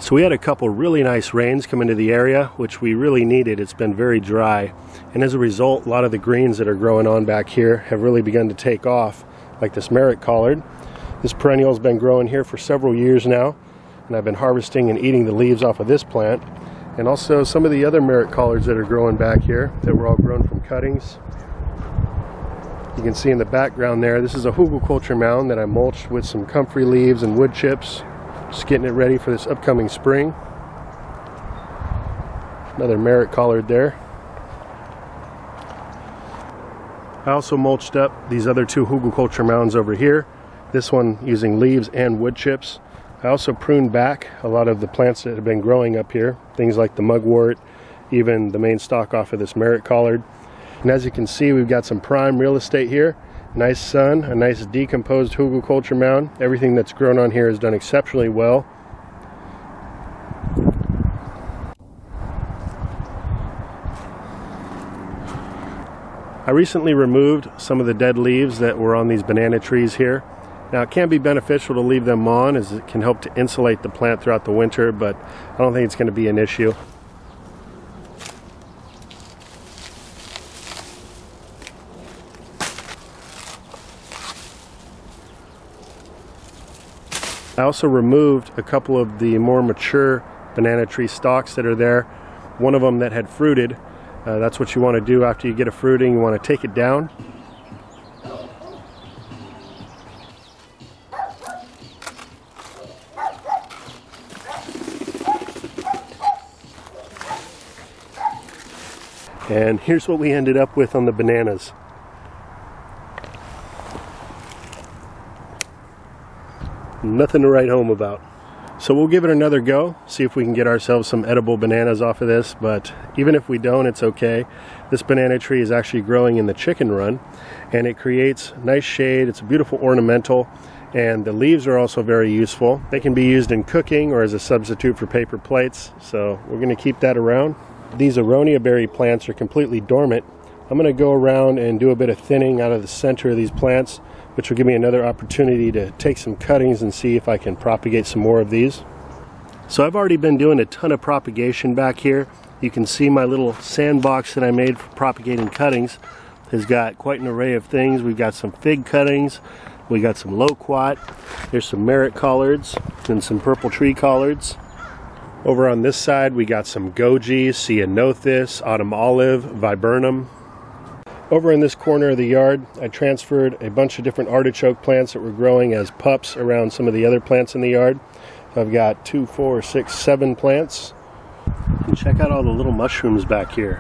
So we had a couple really nice rains come into the area, which we really needed. It's been very dry, and as a result, a lot of the greens that are growing on back here have really begun to take off, like this Merritt collard. This perennial has been growing here for several years now, and I've been harvesting and eating the leaves off of this plant, and also some of the other Merritt collards that are growing back here that were all grown from cuttings. You can see in the background there, this is a hugelkultur mound that I mulched with some comfrey leaves and wood chips. Just getting it ready for this upcoming spring. Another Merritt collard there. I also mulched up these other two hugelkultur mounds over here. This one using leaves and wood chips. I also pruned back a lot of the plants that have been growing up here. Things like the mugwort, even the main stalk off of this Merritt collard. And as you can see, we've got some prime real estate here. Nice sun, a nice decomposed hugelkultur mound. Everything that's grown on here has done exceptionally well. I recently removed some of the dead leaves that were on these banana trees here. Now it can be beneficial to leave them on as it can help to insulate the plant throughout the winter, but I don't think it's going to be an issue. I also removed a couple of the more mature banana tree stalks that are there. One of them that had fruited. That's what you want to do after you get a fruiting. You want to take it down. And here's what we ended up with on the bananas. Nothing to write home about. So we'll give it another go, see if we can get ourselves some edible bananas off of this, but even if we don't, it's okay. This banana tree is actually growing in the chicken run, and it creates nice shade. It's a beautiful ornamental, and the leaves are also very useful. They can be used in cooking or as a substitute for paper plates, so we're going to keep that around. These aronia berry plants are completely dormant. I'm going to go around and do a bit of thinning out of the center of these plants, which will give me another opportunity to take some cuttings and see if I can propagate some more of these. So I've already been doing a ton of propagation back here. You can see my little sandbox that I made for propagating cuttings has got quite an array of things. We've got some fig cuttings, we got some loquat, there's some Merritt collards and some purple tree collards. Over on this side we got some goji, ceanothus, autumn olive, viburnum. Over in this corner of the yard, I transferred a bunch of different artichoke plants that were growing as pups around some of the other plants in the yard. So I've got 2, 4, 6, 7 plants. And check out all the little mushrooms back here.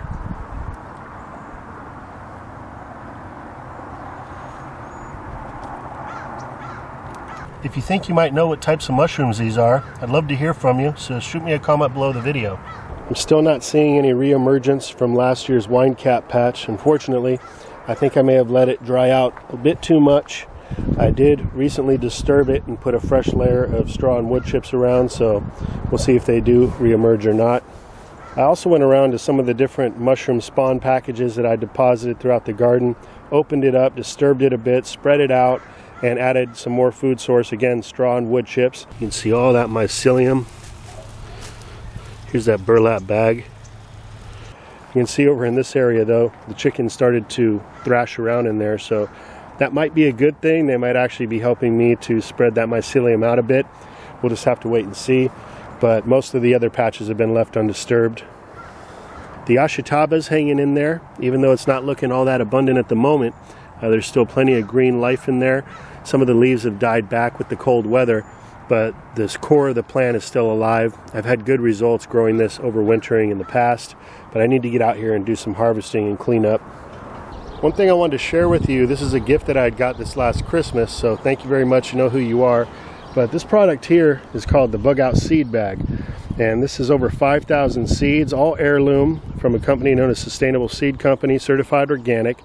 If you think you might know what types of mushrooms these are, I'd love to hear from you, so shoot me a comment below the video. I'm still not seeing any reemergence from last year's wine cap patch. Unfortunately, I think I may have let it dry out a bit too much. I did recently disturb it and put a fresh layer of straw and wood chips around, so we'll see if they do reemerge or not. I also went around to some of the different mushroom spawn packages that I deposited throughout the garden, opened it up, disturbed it a bit, spread it out, and added some more food source, again, straw and wood chips. You can see all that mycelium. Here's that burlap bag. You can see over in this area though, the chickens started to thrash around in there, so that might be a good thing. They might actually be helping me to spread that mycelium out a bit. We'll just have to wait and see, but most of the other patches have been left undisturbed. The ashitaba's hanging in there, even though it's not looking all that abundant at the moment. There's still plenty of green life in there. Some of the leaves have died back with the cold weather, but this core of the plant is still alive. I've had good results growing this overwintering in the past, but I need to get out here and do some harvesting and clean up. One thing I wanted to share with you, this is a gift that I got this last Christmas, so thank you very much, you know who you are. But this product here is called the Bug Out Seed Bag, and this is over 5,000 seeds, all heirloom from a company known as Sustainable Seed Company, certified organic,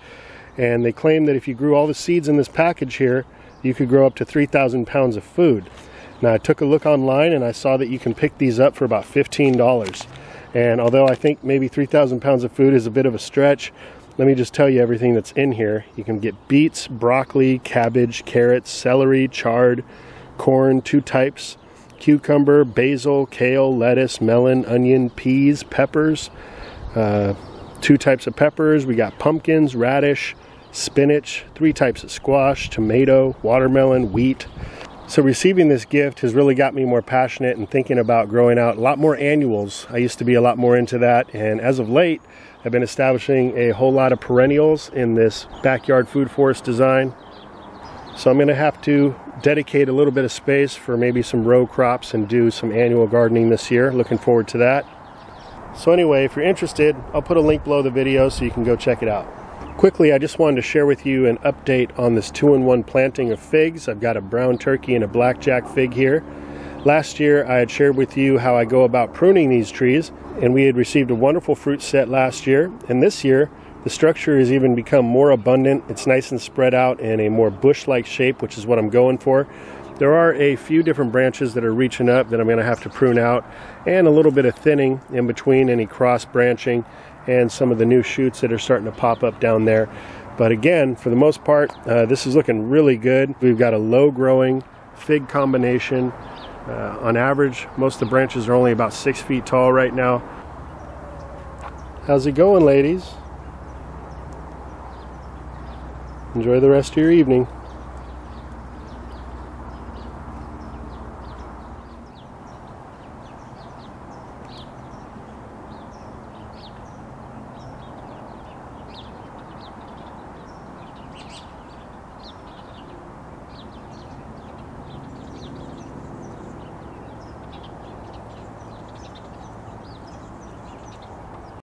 and they claim that if you grew all the seeds in this package here, you could grow up to 3,000 pounds of food. Now I took a look online and I saw that you can pick these up for about $15. And although I think maybe 3,000 pounds of food is a bit of a stretch, let me just tell you everything that's in here. You can get beets, broccoli, cabbage, carrots, celery, chard, corn, 2 types, cucumber, basil, kale, lettuce, melon, onion, peas, peppers, 2 types of peppers. We got pumpkins, radish, spinach, 3 types of squash, tomato, watermelon, wheat. So receiving this gift has really got me more passionate and thinking about growing out a lot more annuals. I used to be a lot more into that, and as of late I've been establishing a whole lot of perennials in this backyard food forest design. So I'm going to have to dedicate a little bit of space for maybe some row crops and do some annual gardening this year. Looking forward to that. So anyway, if you're interested, I'll put a link below the video so you can go check it out. Quickly, I just wanted to share with you an update on this 2-in-1 planting of figs. I've got a brown turkey and a blackjack fig here. Last year I had shared with you how I go about pruning these trees, and we had received a wonderful fruit set last year. And this year the structure has even become more abundant. It's nice and spread out in a more bush-like shape, which is what I'm going for. There are a few different branches that are reaching up that I'm going to have to prune out, and a little bit of thinning in between any cross branching and some of the new shoots that are starting to pop up down there. But again, for the most part, this is looking really good. We've got a low growing fig combination. On average, most of the branches are only about 6 feet tall right now. How's it going, ladies? Enjoy the rest of your evening.